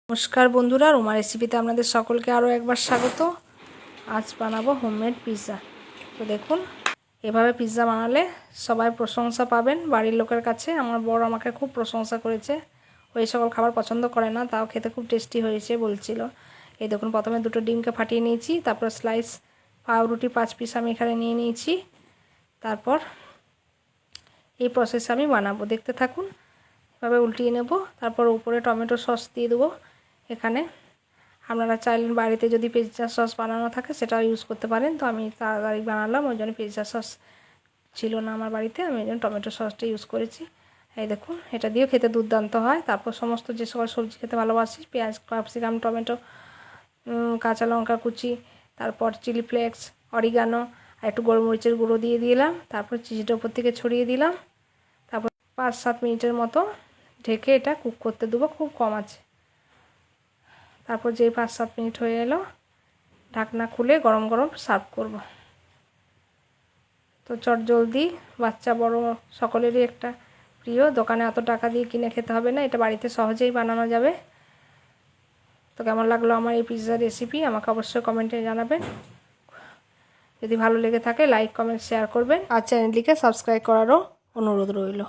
নমস্কার বন্ধুরা, রোমা রেসিপিতে আপনাদের সকলকে আরও একবার স্বাগত। আজ বানাবো হোমমেড পিৎজা। তো দেখুন, এভাবে পিৎজা বানালে সবাই প্রশংসা পাবেন বাড়ির লোকের কাছে। আমার বর আমাকে খুব প্রশংসা করেছে। ওই সকল খাবার পছন্দ করে না, তাও খেতে খুব টেস্টি হয়েছে বলছিল। এই দেখুন, প্রথমে দুটো ডিমকে ফাটিয়ে নিয়েছি, তারপর স্লাইস পাউরুটি 5 পিস আমি এখানে নিয়ে নিয়েছি। তারপর এই প্রসেস আমি বানাবো, দেখতে থাকুন। এভাবে উল্টিয়ে নেব, তারপর উপরে টমেটো সস দিয়ে দেবো। এখানে আপনারা চাইলেন বাড়িতে যদি পিৎজা সস বানানো থাকে সেটাও ইউজ করতে পারেন। তো আমি তাড়াতাড়ি বানালাম, ওই জন্য পিৎজা সস ছিল না আমার বাড়িতে, আমি ওই জন্য টমেটো সসটা ইউজ করেছি। এই দেখুন, এটা দিয়েও খেতে দুর্দান্ত হয়। তারপর সমস্ত যে সকল সবজি খেতে ভালোবাসি, পেঁয়াজ, ক্যাপসিকাম, টমেটো, কাঁচা লঙ্কা কুচি, তারপর চিলি ফ্লেক্স, অরিগানো আর একটু গোলমরিচের গুঁড়ো দিয়ে দিলাম। তারপর চিজটা উপর থেকে ছড়িয়ে দিলাম। তারপর 5-7 মিনিটের মতো ঢেকে এটা কুক করতে দেবো, খুব কম আছে। তারপর যেই 5-7 মিনিট হয়ে এলো, ঢাকনা খুলে গরম গরম সার্ভ করব। তো চটজলদি, বাচ্চা বড় সকলেরই একটা প্রিয়। দোকানে অত টাকা দিয়ে কিনে খেতে হবে না, এটা বাড়িতে সহজেই বানানো যাবে। তো কেমন লাগলো আমার এই পিৎজা রেসিপি আমাকে অবশ্যই কমেন্টে জানাবেন। যদি ভালো লেগে থাকে লাইক, কমেন্ট, শেয়ার করবেন আর চ্যানেলটিকে সাবস্ক্রাইব করারও অনুরোধ রইল।